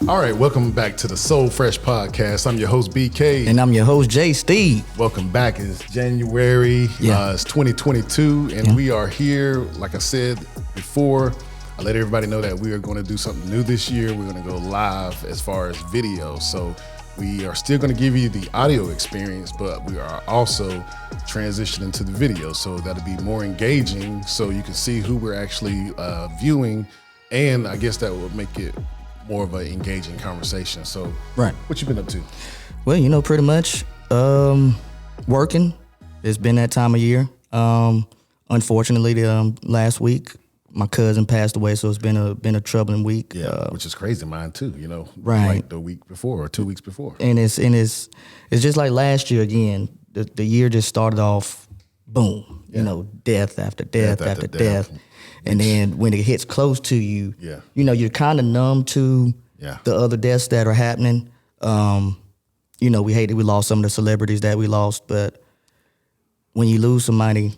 All right, welcome back to the Soul Fresh Podcast. I'm your host, BK. And I'm your host, J. Steve. Welcome back. It's January. It's 2022, and we are here. Like I said before, I let everybody know that we are going to do something new this year. We're going to go live as far as video. So we are still going to give you the audio experience, but we are also transitioning to the video. So that'll be more engaging so you can see who we're actually viewing. And I guess that will make it more of an engaging conversation. So, right, what you been up to? Well, pretty much working. It's been that time of year. Unfortunately, last week my cousin passed away, so it's been a troubling week. Yeah, which is crazy. Mine too. Right, like the week before or 2 weeks before. And it's just like last year again. The year just started off, boom. Yeah. Death after death after death. And then when it hits close to you, you're kind of numb to the other deaths that are happening. We lost some of the celebrities that we lost, but when you lose somebody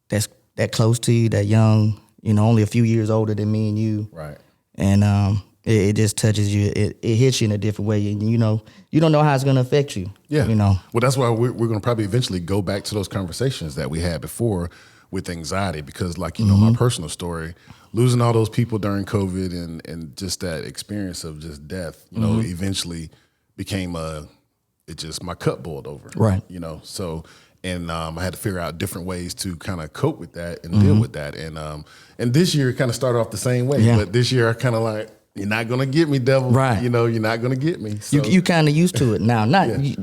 that's that close to you, that young, only a few years older than me and you, right? And it just touches you. It hits you in a different way, and you don't know how it's going to affect you. Yeah, Well, that's why we're going to probably eventually go back to those conversations that we had before with anxiety, because like, my personal story, losing all those people during COVID and just that experience of just death, eventually became my cup boiled over. Right. So, and I had to figure out different ways to kind of cope with that and deal with that. And this year kind of started off the same way, but this year I kind of like, you're not going to get me, devil. Right. You're not going to get me. So. You kind of used to it now.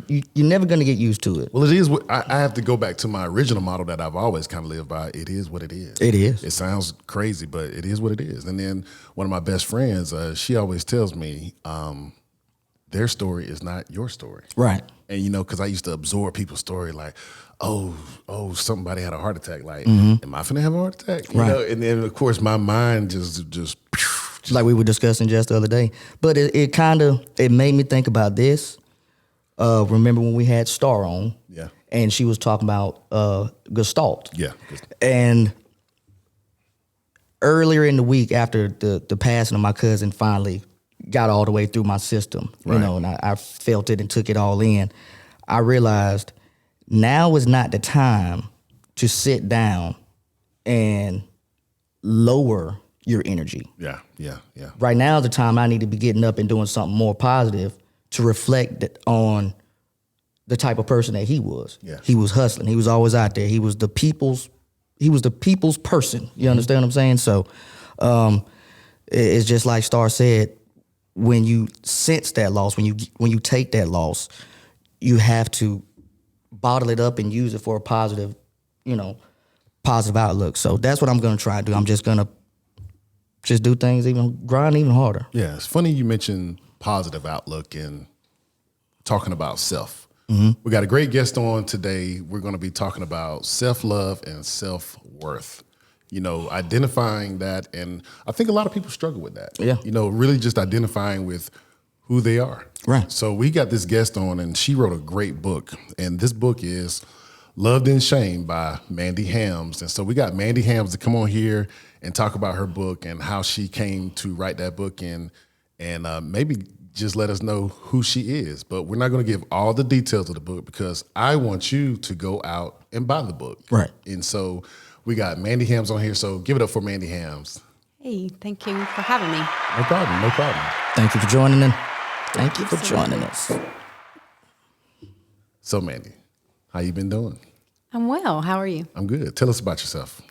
You're never going to get used to it. Well, it is. I have to go back to my original model that I've always kind of lived by. It is what it is. It is. It sounds crazy, but it is what it is. And then one of my best friends, she always tells me, their story is not your story. Right. And, because I used to absorb people's story like, oh, somebody had a heart attack. Like, am I finna have a heart attack? Right. And then, of course, my mind just like we were discussing just the other day. But it made me think about this. Remember when we had Star on? Yeah. And she was talking about Gestalt. Yeah. And earlier in the week, after the passing of my cousin finally got all the way through my system, right. And I felt it and took it all in, I realized now is not the time to sit down and lower your energy. Yeah. Right now is the time I need to be getting up and doing something more positive to reflect on the type of person that he was. Yeah. He was hustling. He was always out there. He was the people's person. You understand what I'm saying? So it's just like Star said, when you sense that loss, when you take that loss, you have to bottle it up and use it for a positive outlook. So that's what I'm going to try to do. I'm just going to do things grind even harder. Yeah, it's funny you mentioned positive outlook and talking about self. We got a great guest on today. We're going to be talking about self-love and self-worth. Identifying that, and I think a lot of people struggle with that. Yeah. Really just identifying with who they are. Right. So we got this guest on, and she wrote a great book, and this book is Loved in Shame by Mandy Helms. And so we got Mandy Helms to come on here and talk about her book and how she came to write that book and maybe just let us know who she is. But we're not going to give all the details of the book because I want you to go out and buy the book. Right. And so we got Mandy Helms on here. So give it up for Mandy Helms. Hey, thank you for having me. No problem. Thank you for joining in. Thank you for joining us. So Mandy, how you been doing? I'm well. How are you? I'm good. Tell us about yourself.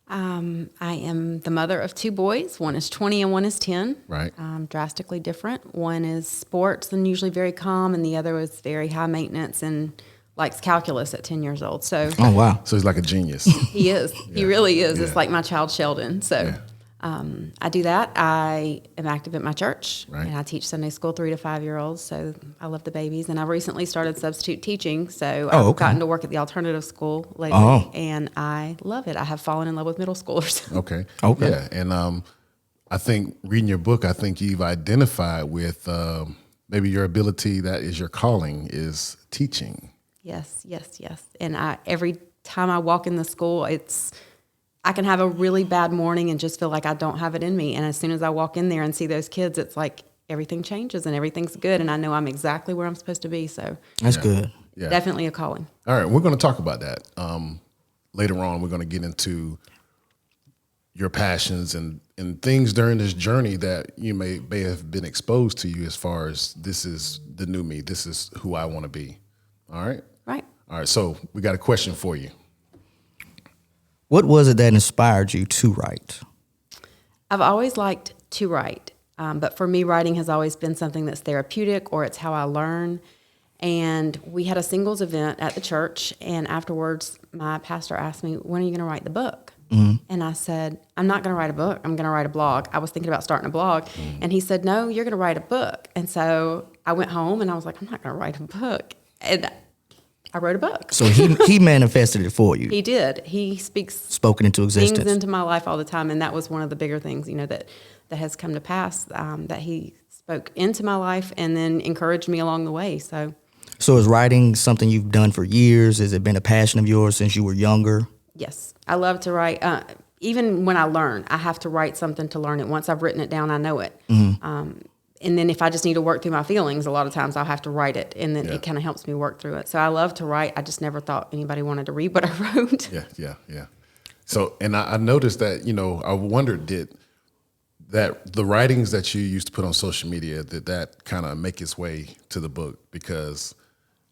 I am the mother of two boys. One is 20 and one is 10. Right. Drastically different. One is sports and usually very calm, and the other was very high maintenance and likes calculus at 10 years old. So, oh, wow. So he's like a genius. He is. Yeah. He really is. Yeah. It's like my child Sheldon. So I do that. I am active at my church, right. And I teach Sunday school 3 to 5 year olds. So I love the babies. And I recently started substitute teaching. So I've gotten to work at the alternative school lately, and I love it. I have fallen in love with middle schoolers. Okay. Yeah. And I think reading your book, I think you've identified with maybe your ability that is your calling is teaching. Yes. And every time I walk in the school, I can have a really bad morning and just feel like I don't have it in me. And as soon as I walk in there and see those kids, it's like everything changes and everything's good. And I know I'm exactly where I'm supposed to be. So that's good. Yeah. Definitely a calling. All right. We're going to talk about that. Later on, we're going to get into your passions and things during this journey that you may have been exposed to you as far as this is the new me. This is who I want to be. All right. Right. All right. So we got a question for you. What was it that inspired you to write? I've always liked to write, but for me, writing has always been something that's therapeutic, or it's how I learn. And we had a singles event at the church, and afterwards, my pastor asked me, "When are you going to write the book?" Mm-hmm. And I said, "I'm not going to write a book. I'm going to write a blog." I was thinking about starting a blog, and he said, "No, you're going to write a book." And so I went home, and I was like, "I'm not going to write a book," and I wrote a book. So he manifested it for you. He did. He spoken into existence, things into my life all the time, and that was one of the bigger things, that has come to pass. That he spoke into my life and then encouraged me along the way. So is writing something you've done for years? Has it been a passion of yours since you were younger? Yes, I love to write. Even when I learn, I have to write something to learn it. Once I've written it down, I know it. Mm-hmm. And then if I just need to work through my feelings, a lot of times I'll have to write it, and then it kind of helps me work through it. So I love to write. I just never thought anybody wanted to read what I wrote. Yeah. So, and I noticed that, I wondered, that the writings that you used to put on social media, that kind of make its way to the book? Because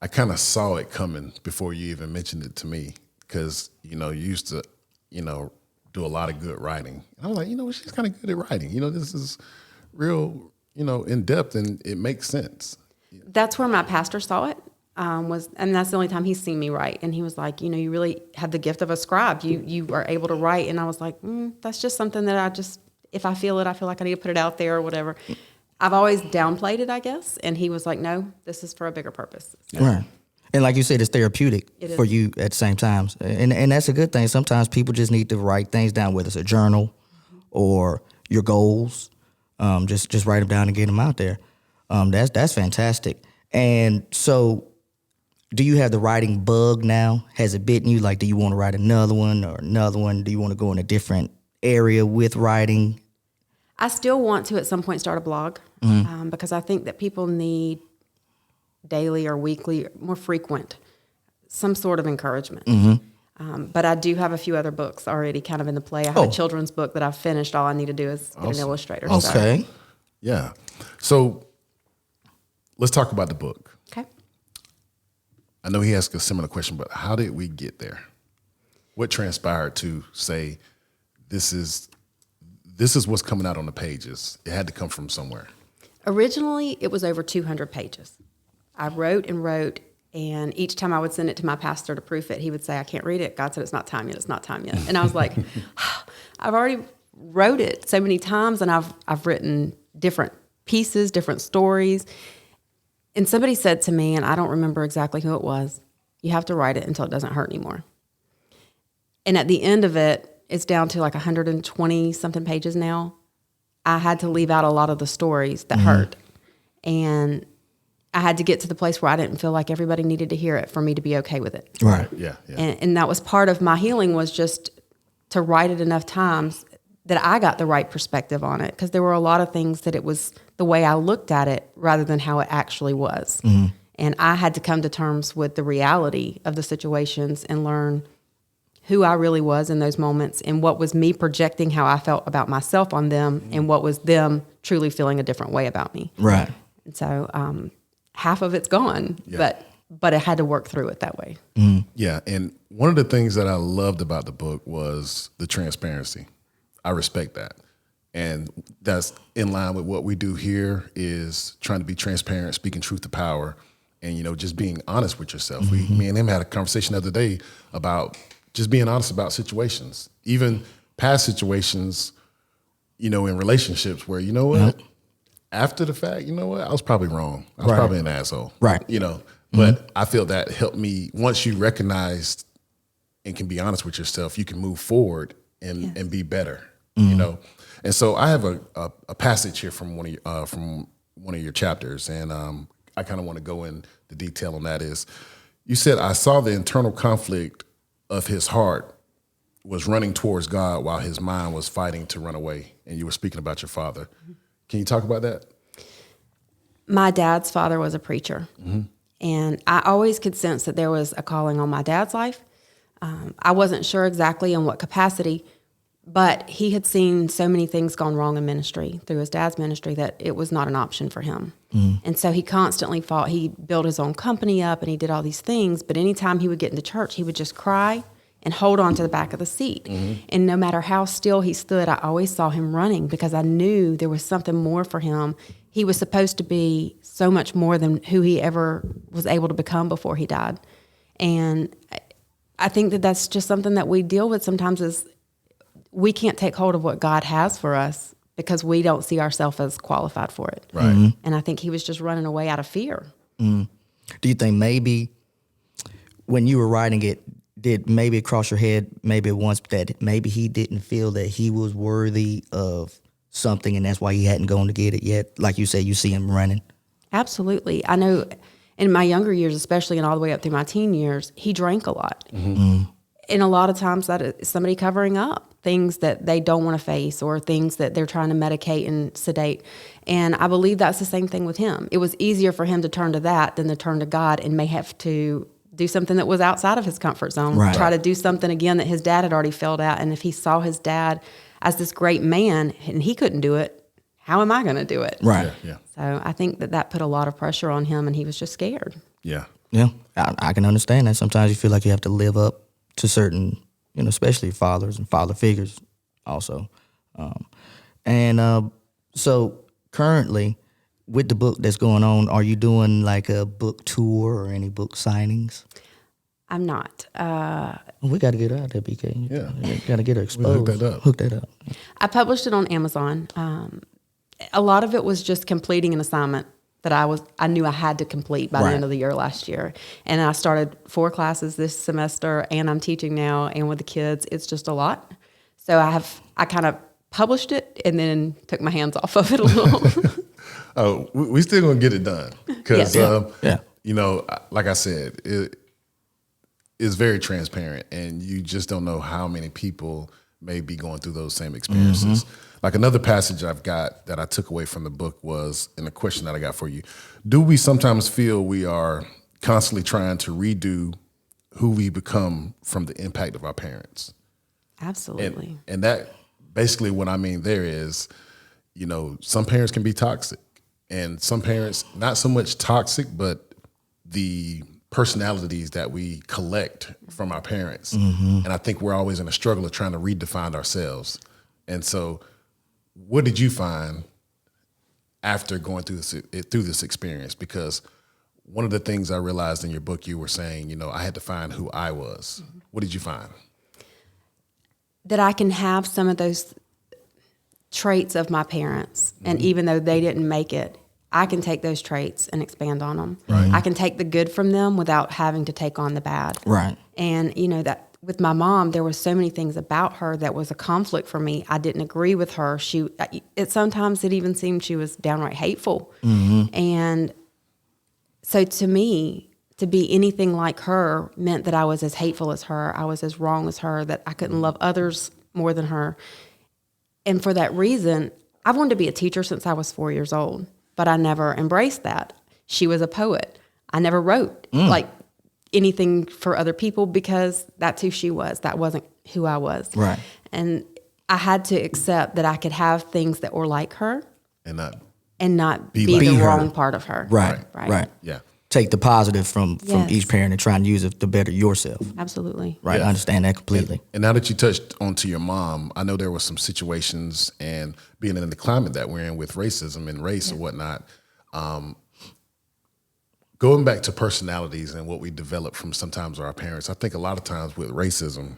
I kind of saw it coming before you even mentioned it to me, because, you used to, do a lot of good writing. And I was like, she's kind of good at writing. This is real, in depth, and it makes sense. That's where my pastor saw it. And that's the only time he's seen me write. And he was like, you really have the gift of a scribe. You are able to write. And I was like, that's just something that if I feel it, I feel like I need to put it out there or whatever. I've always downplayed it, I guess. And he was like, no, this is for a bigger purpose. So. Right. And like you said, it's therapeutic for you at the same time. And that's a good thing. Sometimes people just need to write things down, whether it's a journal or your goals. Just write them down and get them out there. That's fantastic. And so, do you have the writing bug now? Has it bitten you? Like, do you want to write another one or another one? Do you want to go in a different area with writing? I still want to at some point start a blog, because I think that people need daily or weekly, more frequent, some sort of encouragement. Mm-hmm. But I do have a few other books already kind of in the play. I have a children's book that I've finished. All I need to do is get an illustrator. Okay. So. Yeah. So let's talk about the book. Okay. I know he asked a similar question, but how did we get there? What transpired to say, this is what's coming out on the pages? It had to come from somewhere. Originally, it was over 200 pages. I wrote and wrote, and each time I would send it to my pastor to proof it, he would say, "I can't read it. God said it's not time yet. It's not time yet." And I was like, I've already wrote it so many times, and I've written different pieces, different stories. And somebody said to me, and I don't remember exactly who it was, "You have to write it until it doesn't hurt anymore." And at the end of it, it's down to like 120 something pages now. I had to leave out a lot of the stories that hurt. And I had to get to the place where I didn't feel like everybody needed to hear it for me to be okay with it. Right. Yeah. And that was part of my healing, was just to write it enough times that I got the right perspective on it. Because there were a lot of things that it was the way I looked at it rather than how it actually was. Mm-hmm. And I had to come to terms with the reality of the situations and learn who I really was in those moments, and what was me projecting how I felt about myself on them, and what was them truly feeling a different way about me. Right. And so half of it's gone, but I had to work through it that way. Mm. Yeah, and one of the things that I loved about the book was the transparency. I respect that. And that's in line with what we do here, is trying to be transparent, speaking truth to power, and, just being honest with yourself. Mm-hmm. Me and him had a conversation the other day about just being honest about situations, even past situations, in relationships where, after the fact, I was probably wrong. I was probably an asshole. Right. But I feel that helped me. Once you recognize and can be honest with yourself, you can move forward and be better, And so I have a passage here from one of your chapters, and I kind of want to go into detail on that. Is, you said, "I saw the internal conflict of his heart was running towards God while his mind was fighting to run away." And you were speaking about your father. Can you talk about that? My dad's father was a preacher. And I always could sense that there was a calling on my dad's life. I wasn't sure exactly in what capacity, but he had seen so many things gone wrong in ministry through his dad's ministry that it was not an option for him. And so he constantly fought. He built his own company up and he did all these things. But anytime he would get into church, he would just cry and hold on to the back of the seat. And no matter how still he stood, I always saw him running because I knew there was something more for him. He was supposed to be so much more than who he ever was able to become before he died. And I think that that's just something that we deal with sometimes is we can't take hold of what God has for us because we don't see ourselves as qualified for it. Right. And I think he was just running away out of fear. Do you think maybe when you were writing it, did maybe it cross your head maybe once that maybe he didn't feel that he was worthy of something and that's why he hadn't gone to get it yet? Like you said, you see him running. Absolutely. I know in my younger years, especially and all the way up through my teen years, he drank a lot. And a lot of times that is somebody covering up things that they don't want to face or things that they're trying to medicate and sedate. And I believe that's the same thing with him. It was easier for him to turn to that than to turn to God and may have to do something that was outside of his comfort zone, try to do something again that his dad had already failed at. And if he saw his dad as this great man and he couldn't do it, how am I going to do it? Right. Yeah. So I think that put a lot of pressure on him and he was just scared. Yeah. Yeah. I can understand that. Sometimes you feel like you have to live up to certain, especially fathers and father figures also. So currently with the book that's going on, are you doing like a book tour or any book signings? I'm not. We got to get her out there, BK. Yeah. Got to get her exposed. Hook that up. I published it on Amazon. A lot of it was just completing an assignment that I knew I had to complete by the end of the year last year. And I started 4 classes this semester and I'm teaching now and with the kids, it's just a lot. So I kind of published it and then took my hands off of it a little. Oh, we still gonna get it done because Yeah. like I said, it is very transparent, and you just don't know how many people may be going through those same experiences. Like another passage I've got that I took away from the book was, and the question that I got for you: do we sometimes feel we are constantly trying to redo who we become from the impact of our parents? Absolutely. And that basically what I mean there is, some parents can be toxic. And some parents, not so much toxic, but the personalities that we collect from our parents. And I think we're always in a struggle of trying to redefine ourselves. And so what did you find after going through this experience? Because one of the things I realized in your book, you were saying, I had to find who I was. What did you find? That I can have some of those traits of my parents. And even though they didn't make it, I can take those traits and expand on them. Right. I can take the good from them without having to take on the bad. Right. And, that with my mom, there were so many things about her that was a conflict for me. I didn't agree with her. Sometimes it even seemed she was downright hateful. And so to me, to be anything like her meant that I was as hateful as her. I was as wrong as her, that I couldn't love others more than her. And for that reason, I've wanted to be a teacher since I was 4 years old, but I never embraced that. She was a poet. I never wrote like anything for other people because that's who she was. That wasn't who I was. Right. And I had to accept that I could have things that were like her And not be like the her. wrong part of her. Right. Yeah. Take the positive from Yes. each parent and try and use it to better yourself. Absolutely. Right. Yeah. I understand that completely. And now that you touched onto your mom, I know there were some situations, and being in the climate that we're in with racism and race and whatnot, going back to personalities and what we develop from sometimes our parents, I think a lot of times with racism,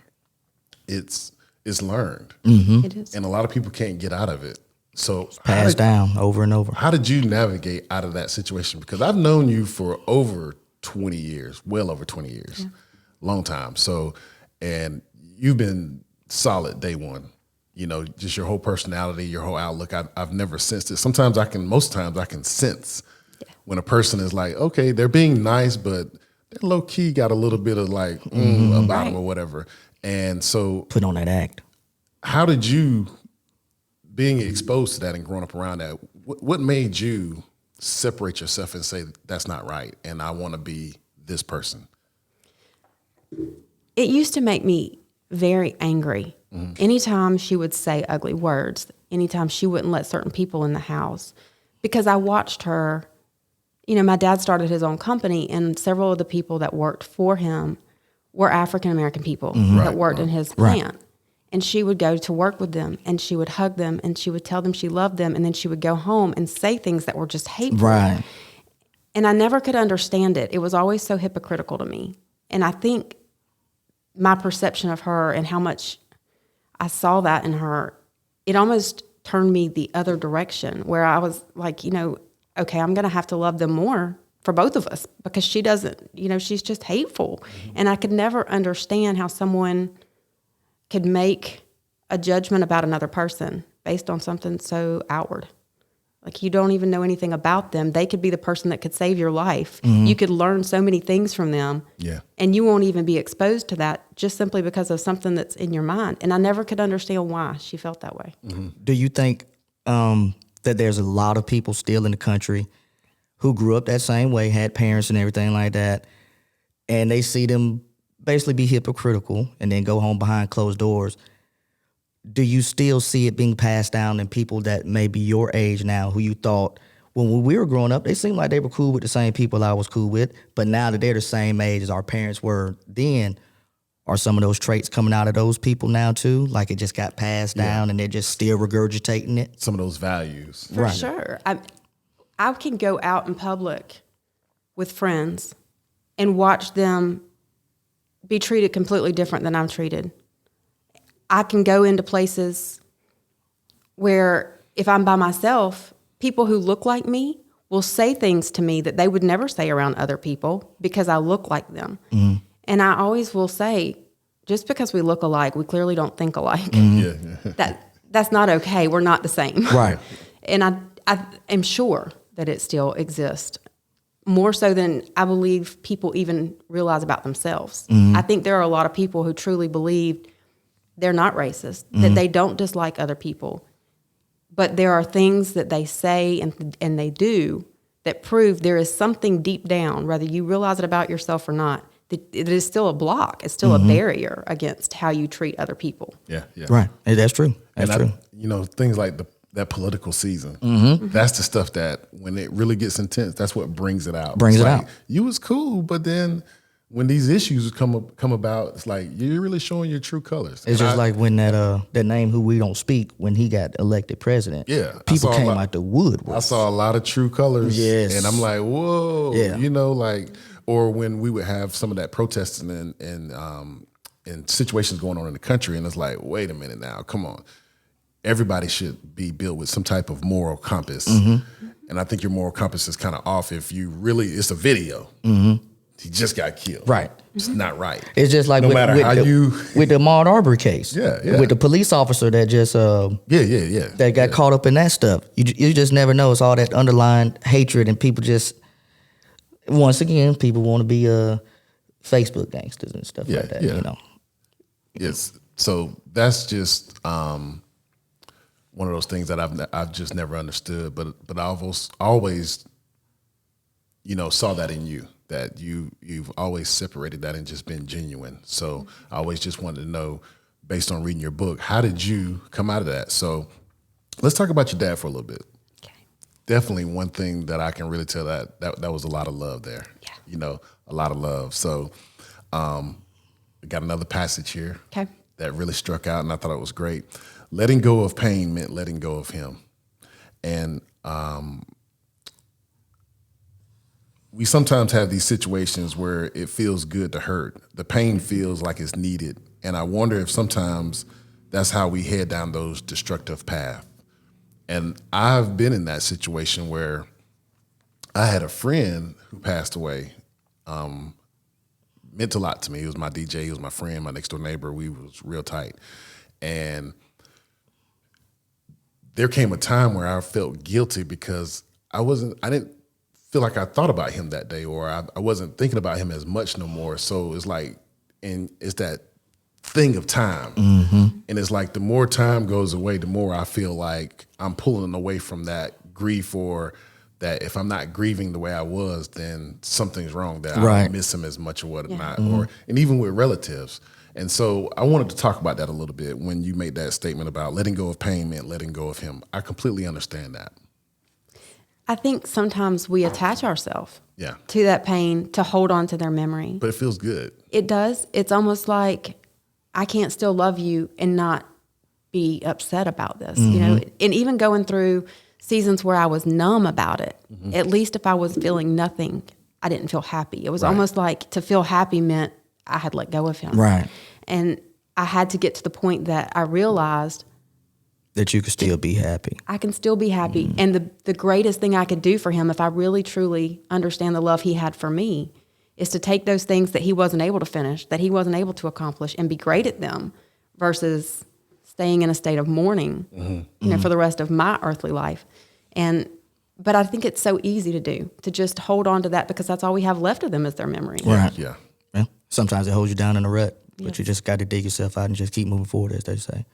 it's learned. It is. And a lot of people can't get out of it. So Passed down over and over. how did you navigate out of that situation? Because I've known you for over 20 years, well over 20 years, long time. So, and you've been solid day one, just your whole personality, your whole outlook. I've never sensed it. Most times I can sense when a person is like, okay, they're being nice, but they're low key got a little bit of like, about them or whatever. And so Put on that act. how did you, being exposed to that and growing up around that, what made you separate yourself and say, that's not right, and I want to be this person? It used to make me very angry. Anytime she would say ugly words, anytime she wouldn't let certain people in the house, because I watched her. My dad started his own company, and several of the people that worked for him were African-American people that worked in his plant. And she would go to work with them, and she would hug them, and she would tell them she loved them, and then she would go home and say things that were just hateful. Right. And I never could understand it. It was always so hypocritical to me. And I think my perception of her and how much I saw that in her, it almost turned me the other direction, where I was like, okay, I'm going to have to love them more for both of us, because she doesn't, she's just hateful. And I could never understand how someone could make a judgment about another person based on something so outward. Like, you don't even know anything about them. They could be the person that could save your life. You could learn so many things from them. Yeah. And you won't even be exposed to that just simply because of something that's in your mind. And I never could understand why she felt that way. Do you think that there's a lot of people still in the country who grew up that same way, had parents and everything like that, and they see them basically be hypocritical and then go home behind closed doors? Do you still see it being passed down in people that may be your age now, who you thought, when we were growing up, they seemed like they were cool with the same people I was cool with, but now that they're the same age as our parents were then, are some of those traits coming out of those people now too? Like, it just got passed down and they're just still regurgitating it? Some of those values. For sure. I can go out in public with friends and watch them be treated completely different than I'm treated. I can go into places where, if I'm by myself, people who look like me will say things to me that they would never say around other people because I look like them. And I always will say, just because we look alike, we clearly don't think alike. That's not okay. We're not the same. Right. And I am sure that it still exists, more so than I believe people even realize about themselves. I think there are a lot of people who truly believe they're not racist, that they don't dislike other people. But there are things that they say and they do that prove there is something deep down, whether you realize it about yourself or not, that it is still a block. It's still a barrier against how you treat other people. Yeah. Right. Hey, that's true. That's true. Things like that political season, that's the stuff that, when it really gets intense, that's what brings it out. You was cool, but then when these issues come about, it's like, you're really showing your true colors. It's just like when that name who we don't speak, when he got elected president. Yeah. People came out the woodwork. I saw a lot of true colors. Yes. And I'm like, whoa. Yeah. Or when we would have some of that protesting and situations going on in the country, and it's like, wait a minute now, come on. Everybody should be built with some type of moral compass. And I think your moral compass is kind of off if you really, it's a video. He just got killed. Right. It's not right. It's just like with the Ahmaud Arbery case. Yeah. With the police officer that just that got caught up in that stuff. You just never know. It's all that underlying hatred, and people just, once again, people want to be Facebook gangsters and stuff like that. Yes. So that's just one of those things that I've just never understood, but I've always saw that in you, that you've always separated that and just been genuine. So I always just wanted to know, based on reading your book, how did you come out of that? So let's talk about your dad for a little bit. Okay. Definitely one thing that I can really tell that was a lot of love there. Yeah. A lot of love. So I got another passage here that really struck out, and I thought it was great. Letting go of pain meant letting go of him. And we sometimes have these situations where it feels good to hurt. The pain feels like it's needed. And I wonder if sometimes that's how we head down those destructive paths. And I've been in that situation where I had a friend who passed away. Meant a lot to me. He was my DJ. He was my friend, my next door neighbor. We was real tight. And there came a time where I felt guilty because I didn't feel like I thought about him that day, or I wasn't thinking about him as much no more. So it's like, and it's that thing of time. And it's like, the more time goes away, the more I feel like I'm pulling away from that grief or that if I'm not grieving the way I was, then something's wrong, that I don't miss him as much or whatnot, and even with relatives. And so I wanted to talk about that a little bit when you made that statement about letting go of pain meant letting go of him. I completely understand that. I think sometimes we attach ourselves Yeah. to that pain to hold on to their memory. But it feels good. It does. It's almost like I can't still love you and not be upset about this, you know, and even going through seasons where I was numb about it, at least if I was feeling nothing, I didn't feel happy. It was almost like to feel happy meant I had let go of him. Right. And I had to get to the point that I realized that you could still be happy. I can still be happy. And the greatest thing I could do for him, if I really truly understand the love he had for me, is to take those things that he wasn't able to finish, that he wasn't able to accomplish, and be great at them versus staying in a state of mourning, you know, for the rest of my earthly life. But I think it's so easy to do, to just hold on to that because that's all we have left of them is their memory. Right. Yeah. Yeah. Sometimes it holds you down in a rut, but you just got to dig yourself out and just keep moving forward, as they say.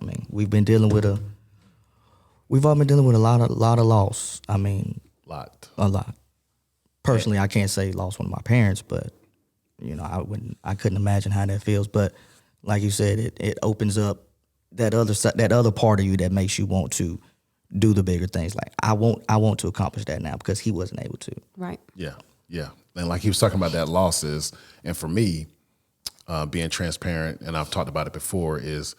I mean, we've all been dealing with a lot of loss. I mean, a lot. Personally, I can't say lost one of my parents, but you know, I couldn't imagine how that feels. But like you said, it opens up that other part of you that makes you want to do the bigger things. Like I want to accomplish that now because he wasn't able to. Right. Yeah. Yeah. And like he was talking about that losses, and for me, being transparent, and I've talked about it before, is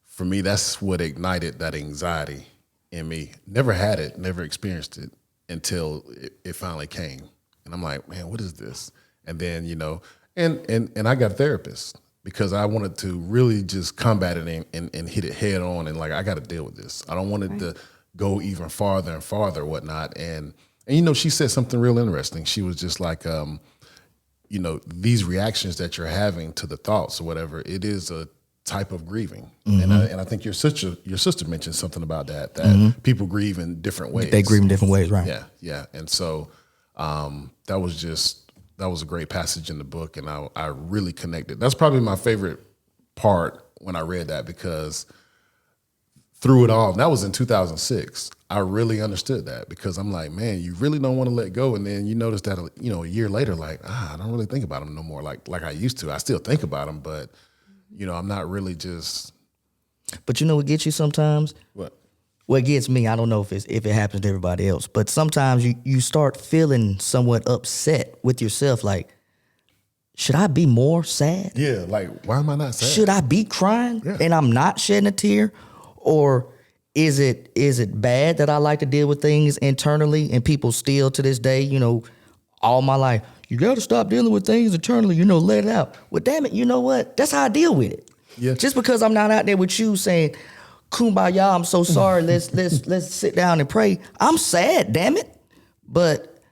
for me, that's what ignited that anxiety in me. Never had it, never experienced it until it finally came. And I'm like, man, what is this? And then, you know, and I got a therapist because I wanted to really just combat it and hit it head on. And like, I got to deal with this. I don't want it to go even farther and farther, whatnot. And, you know, she said something real interesting. She was just like, you know, these reactions that you're having to the thoughts or whatever, it is a type of grieving. And I think your sister mentioned something about that people grieve in different ways. They grieve in different ways, right? Yeah, yeah. And so that was a great passage in the book, and I really connected. That's probably my favorite part when I read that, because through it all, and that was in 2006, I really understood that, because I'm like, man, you really don't want to let go. And then you notice that, you know, a year later, like, I don't really think about them no more like I used to. I still think about them, but, you know, I'm not really just. But you know what gets you sometimes? What? What gets me, I don't know if it happens to everybody else, but sometimes you start feeling somewhat upset with yourself, like, should I be more sad? Yeah, like, why am I not sad? Should I be crying and I'm not shedding a tear? Or is it bad that I like to deal with things internally and people still to this day, you know, all my life, you got to stop dealing with things internally, you know, let it out. Well, damn it, you know what? That's how I deal with it. Yeah. Just because I'm not out there with you saying, kumbaya, I'm so sorry, let's sit down and pray. I'm sad, damn it. But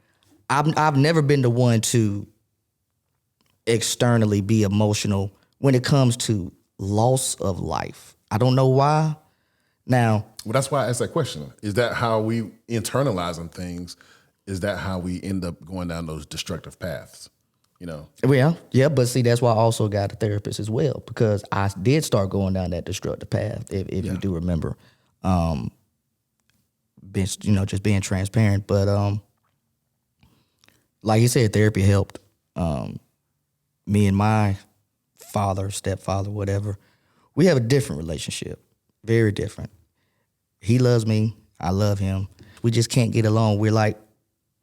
I've never been the one to externally be emotional when it comes to loss of life. I don't know why. Now, well, that's why I asked that question. Is that how we internalizing things? Is that how we end up going down those destructive paths? You know? Well, yeah, but see, that's why I also got a therapist as well, because I did start going down that destructive path, if you do remember. Just being transparent. But like you said, therapy helped. Me and my father, stepfather, whatever, we have a different relationship, very different. He loves me, I love him. We just can't get along. We're like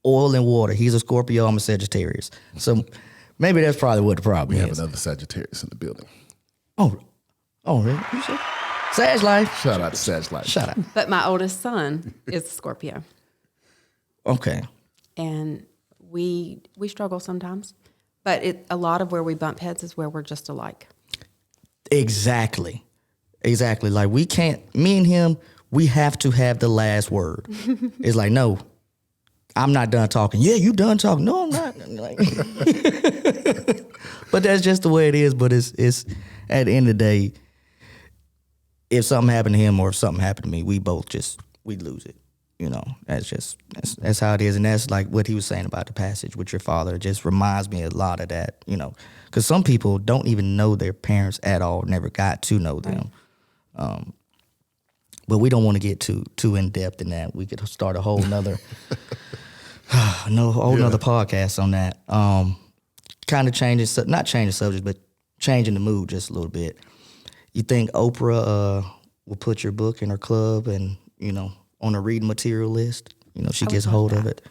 oil and water. He's a Scorpio, I'm a Sagittarius. So maybe that's probably what the problem is. We have another Sagittarius in the building. Oh, really? You said? Sag life. Shout out to Sag life. Shout out. But my oldest son is Scorpio. Okay. And we struggle sometimes. But a lot of where we bump heads is where we're just alike. Exactly. Like we can't, me and him, we have to have the last word. It's like, no, I'm not done talking. Yeah, you done talking. No, I'm not. Like, but that's just the way it is. But it's at the end of the day, if something happened to him or if something happened to me, we lose it. You know, that's how it is. And that's like what he was saying about the passage with your father. It just reminds me a lot of that, you know, because some people don't even know their parents at all, never got to know them. But we don't want to get too in depth in that. We could start a whole nother nother podcast on that. Kind of not changing subject, but changing the mood just a little bit. You think Oprah will put your book in her club and, on a reading material list? She gets hold of it.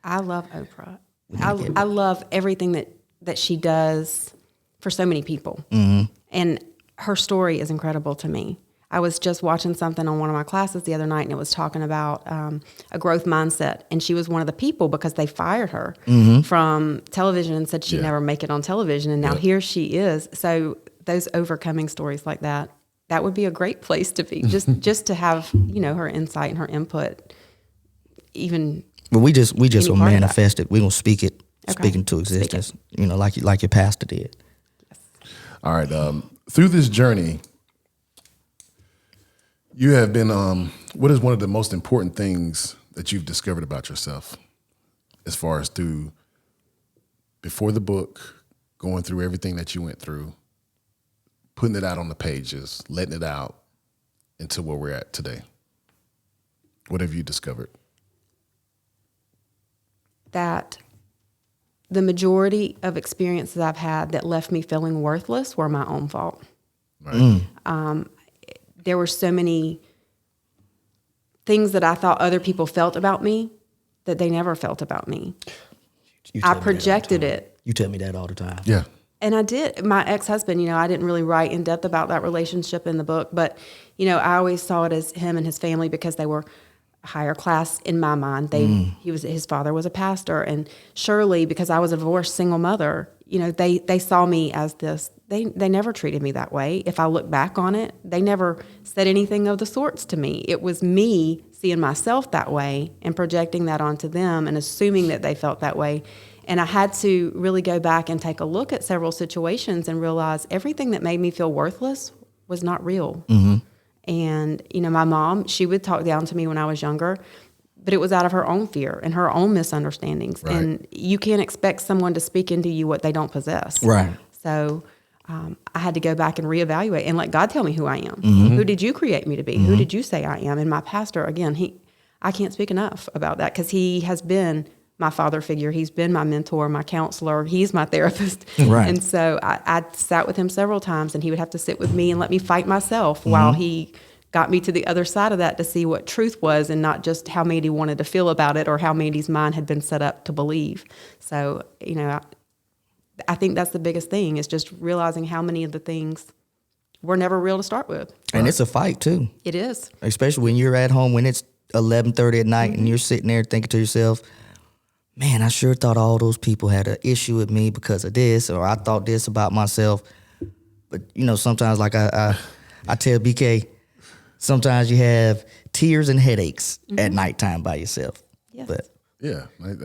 I love Oprah. I love everything that she does for so many people. Mm-hmm. And her story is incredible to me. I was just watching something on one of my classes the other night, and it was talking about a growth mindset. And she was one of the people because they fired her from television and said she'd never make it on television. And now here she is. So those overcoming stories like that would be a great place to be, just to have, her insight and her input. Even. But we just will manifest it. We're going to speak it, speak into existence, like your pastor did. Yes. All right. Through this journey, you have been, what is one of the most important things that you've discovered about yourself as far as before the book, going through everything that you went through, putting it out on the pages, letting it out into where we're at today? What have you discovered? That the majority of experiences I've had that left me feeling worthless were my own fault. Right. There were so many things that I thought other people felt about me that they never felt about me. I projected it. You tell me that all the time. Yeah. And I did. My ex-husband, I didn't really write in depth about that relationship in the book, but, I always saw it as him and his family because they were higher class in my mind. His father was a pastor, and Shirley, because I was a divorced single mother, they saw me as this. They never treated me that way. If I look back on it, they never said anything of the sorts to me. It was me seeing myself that way and projecting that onto them and assuming that they felt that way. And I had to really go back and take a look at several situations and realize everything that made me feel worthless was not real. Mm-hmm. And, my mom, she would talk down to me when I was younger, but it was out of her own fear and her own misunderstandings. Right. And you can't expect someone to speak into you what they don't possess. Right. So I had to go back and reevaluate and let God tell me who I am. Mm-hmm. Who did you create me to be? Mm-hmm. Who did you say I am? And my pastor, again, I can't speak enough about that because he has been my father figure. He's been my mentor, my counselor. He's my therapist. Right. And so I sat with him several times, and he would have to sit with me and let me fight myself while he got me to the other side of that to see what truth was and not just how Mandy wanted to feel about it or how Mandy's mind had been set up to believe. So, I think that's the biggest thing is just realizing how many of the things were never real to start with. And it's a fight, too. It is. Especially when you're at home, when it's 11:30 at night and you're sitting there thinking to yourself, man, I sure thought all those people had an issue with me because of this, or I thought this about myself. But, sometimes like I tell BK, sometimes you have tears and headaches at nighttime by yourself. Yes. But yeah, like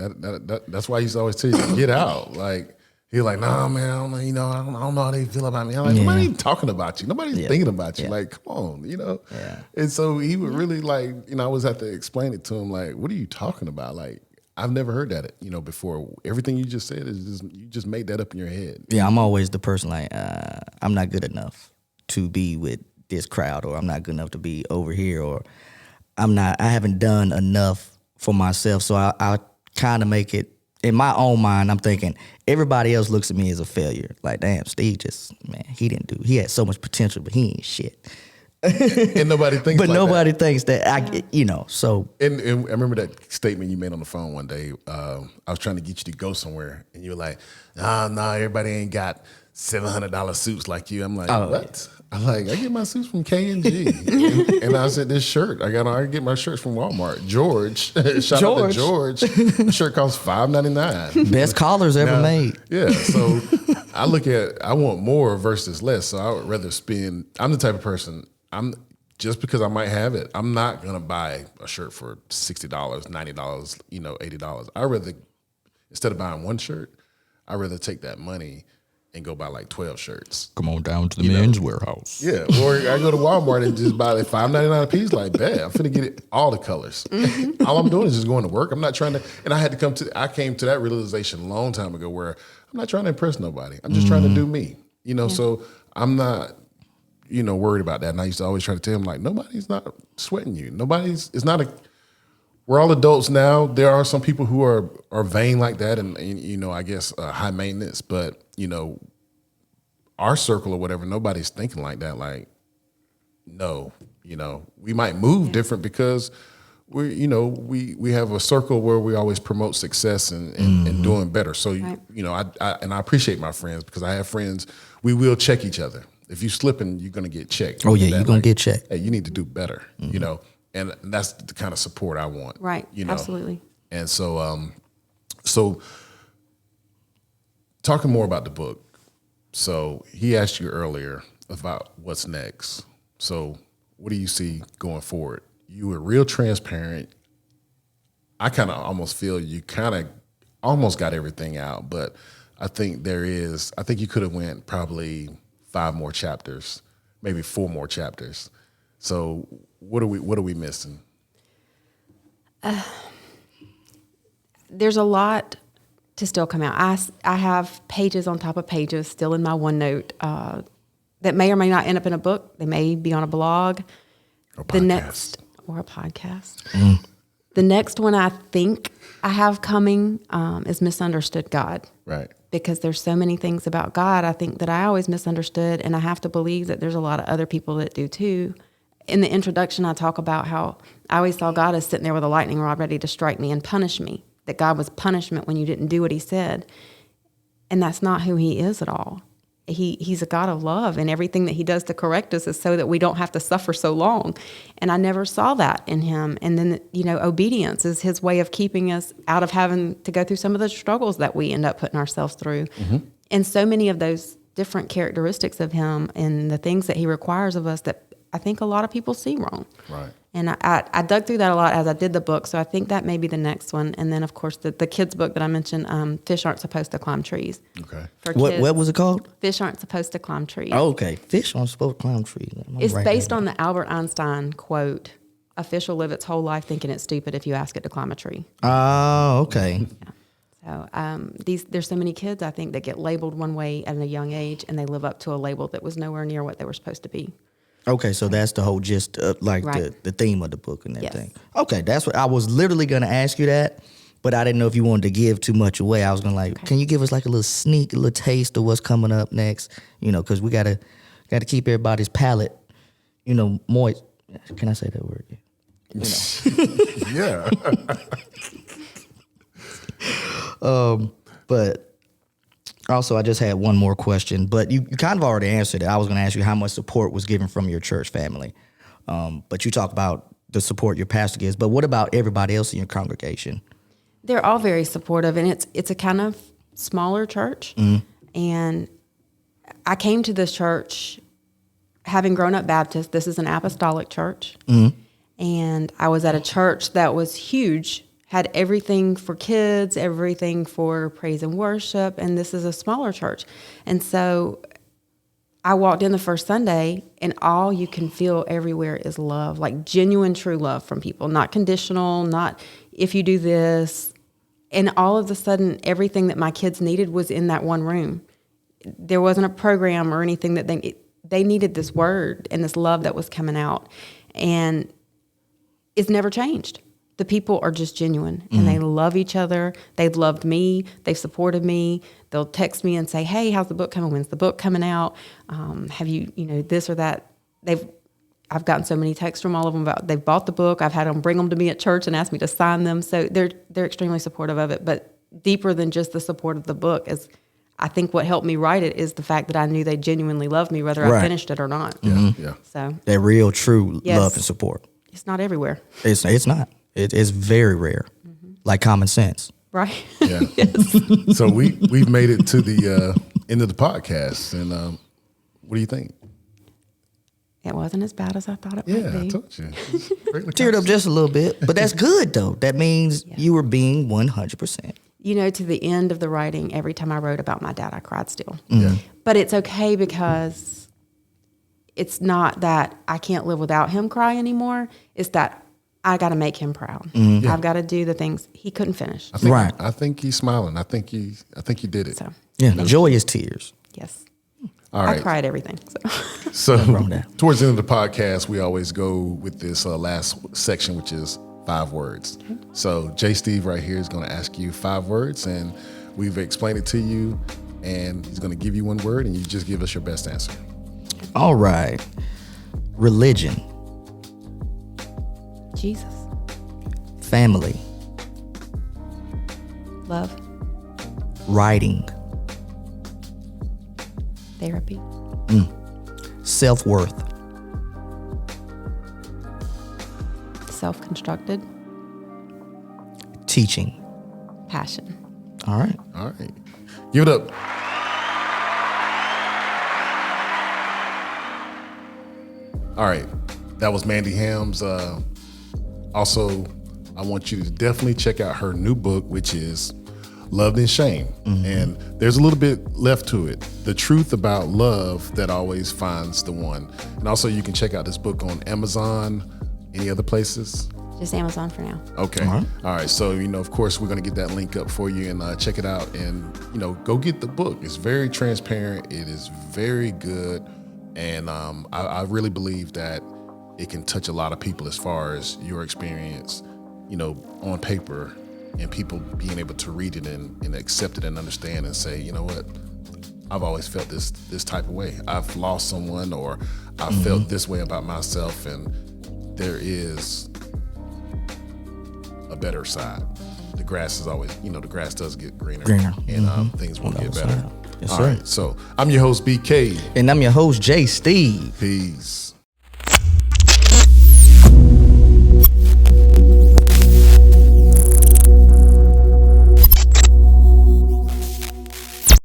that's why I used to always tell you to get out. Like, he's like, nah, man, I don't know how they feel about me. I'm like, nobody's even talking about you. Nobody's thinking about you. Like, come on, Yeah. And so he would really I always have to explain it to him, like, what are you talking about? Like, I've never heard that, before. Everything you just said is you just made that up in your head. Yeah, I'm always the person like, I'm not good enough to be with this crowd, or I'm not good enough to be over here, or I haven't done enough for myself. So I kind of make it, in my own mind, I'm thinking everybody else looks at me as a failure. Like, damn, Steve he had so much potential, but he ain't shit. And nobody thinks but like nobody that. Thinks that, so. And I remember that statement you made on the phone one day. I was trying to get you to go somewhere, and you were like, nah, everybody ain't got $700 suits like you. I'm like, what? I'm like, I get my suits from K&G. and I said, this shirt, I get my shirts from Walmart. George, shout out to George. The shirt costs $5.99. Best collars ever made. Yeah, so I want more versus less. So I would rather I'm the type of person, just because I might have it, I'm not going to buy a shirt for $60, $90, $80. I rather, instead of buying one shirt, I'd rather take that money and go buy like 12 shirts. Come on down to the men's warehouse. Yeah, or I go to Walmart and just buy like $5.99 a piece. Like, bad, I'm finna get all the colors. Mm-hmm. All I'm doing is just going to work. I'm not trying to, and I came to that realization a long time ago where I'm not trying to impress nobody. I'm just trying to do me. So I'm not worried about that. And I used to always try to tell him, like, nobody's not sweating you. We're all adults now. There are some people who are vain like that and I guess high maintenance, but, our circle or whatever, nobody's thinking like that. Like, no, we might move different because we have a circle where we always promote success and doing better. So, right. I appreciate my friends because I have friends, we will check each other. If you slipping, you're going to get checked. Oh yeah, you're going to get checked. Hey, you need to do better, and that's the kind of support I want. Right, absolutely. And so, talking more about the book. So he asked you earlier about what's next. So what do you see going forward? You were real transparent. I kind of almost feel you kind of almost got everything out, but I think you could have went probably 5 more chapters, maybe 4 more chapters. So what are we missing? There's a lot to still come out. I have pages on top of pages still in my OneNote that may or may not end up in a book. They may be on a blog. Or a podcast. Or a podcast. The next one I think I have coming is Misunderstood God. Right. Because there's so many things about God I think that I always misunderstood, and I have to believe that there's a lot of other people that do too. In the introduction, I talk about how I always saw God as sitting there with a lightning rod ready to strike me and punish me, that God was punishment when you didn't do what he said. And that's not who he is at all. He's a God of love, and everything that he does to correct us is so that we don't have to suffer so long. And I never saw that in him. And then, obedience is his way of keeping us out of having to go through some of the struggles that we end up putting ourselves through. Mm-hmm. And so many of those different characteristics of him and the things that he requires of us that I think a lot of people see wrong. Right. And I dug through that a lot as I did the book, so I think that may be the next one. And then, of course, the kids' book that I mentioned, Fish Aren't Supposed to Climb Trees. Okay. What was it called? Fish Aren't Supposed to Climb Trees. Oh, okay. Fish aren't supposed to climb trees. It's based on the Albert Einstein quote, "A fish will live its whole life thinking it's stupid if you ask it to climb a tree." Oh, okay. Yeah. So there's so many kids, I think, that get labeled one way at a young age, and they live up to a label that was nowhere near what they were supposed to be. Okay, so that's the whole gist of the theme of the book and everything. Yes. Okay, that's what I was literally going to ask you that, but I didn't know if you wanted to give too much away. I was going to can you give us like a little taste of what's coming up next? Because we gotta keep everybody's palate, moist. Can I say that word? Yeah. But also, I just had one more question, but you kind of already answered it. I was going to ask you how much support was given from your church family. But you talk about the support your pastor gives, but what about everybody else in your congregation? They're all very supportive, and it's a kind of smaller church. Mm-hmm. And I came to this church having grown up Baptist. This is an apostolic church. Mm-hmm. And I was at a church that was huge, had everything for kids, everything for praise and worship, and this is a smaller church. And so I walked in the first Sunday, and all you can feel everywhere is love, like genuine, true love from people, not conditional, not if you do this. And all of a sudden, everything that my kids needed was in that one room. There wasn't a program or anything that they needed this word and this love that was coming out. And it's never changed. The people are just genuine, and they love each other. They've loved me. They've supported me. They'll text me and say, "Hey, how's the book coming? When's the book coming out? Have you, this or that?" I've gotten so many texts from all of them about they've bought the book. I've had them bring them to me at church and ask me to sign them. So they're extremely supportive of it. But deeper than just the support of the book is, I think what helped me write it is the fact that I knew they genuinely loved me, whether I finished it or not. Mm-hmm. Yeah. So that real, true love and support. It's not everywhere. It's not. It's very rare, like common sense. Right. Yeah. Yes. So we've made it to the end of the podcast, and what do you think? It wasn't as bad as I thought it would be. Yeah, I told you. Teared up just a little bit, but that's good though. That means you were being 100%. To the end of the writing, every time I wrote about my dad, I cried still. Yeah. But it's okay because it's not that I can't live without him cry anymore. It's that I got to make him proud. Mm-hmm. I've got to do the things he couldn't finish. I think he's smiling. I think he did it. So joyous tears. Yes. All right. I cry at everything. So. So towards the end of the podcast, we always go with this last section, which is 5 words. Okay. So J. Steve right here is going to ask you 5 words, and we've explained it to you, and he's going to give you 1 word, and you just give us your best answer. All right. Religion. Jesus. Family. Love. Writing. Therapy. Self-worth. Self-constructed. Teaching. Passion. All right. All right. Give it up. All right. That was Mandy Helms. Also, I want you to definitely check out her new book, which is Loved in Shame. Mm-hmm. And there's a little bit left to it. The truth about love that always finds the one. And also you can check out this book on Amazon, any other places? Just Amazon for now. Okay. All right. So, of course, we're going to get that link up for you and check it out and, go get the book. It's very transparent. It is very good. And I really believe that it can touch a lot of people as far as your experience, on paper, and people being able to read it and accept it and understand and say, you know what, I've always felt this type of way. I've lost someone, or I felt this way about myself, and there is a better side. The grass is always, the grass does get greener. And things will get better. Yes, All sir. right, so I'm your host, BK. And I'm your host, J. Steve. Peace.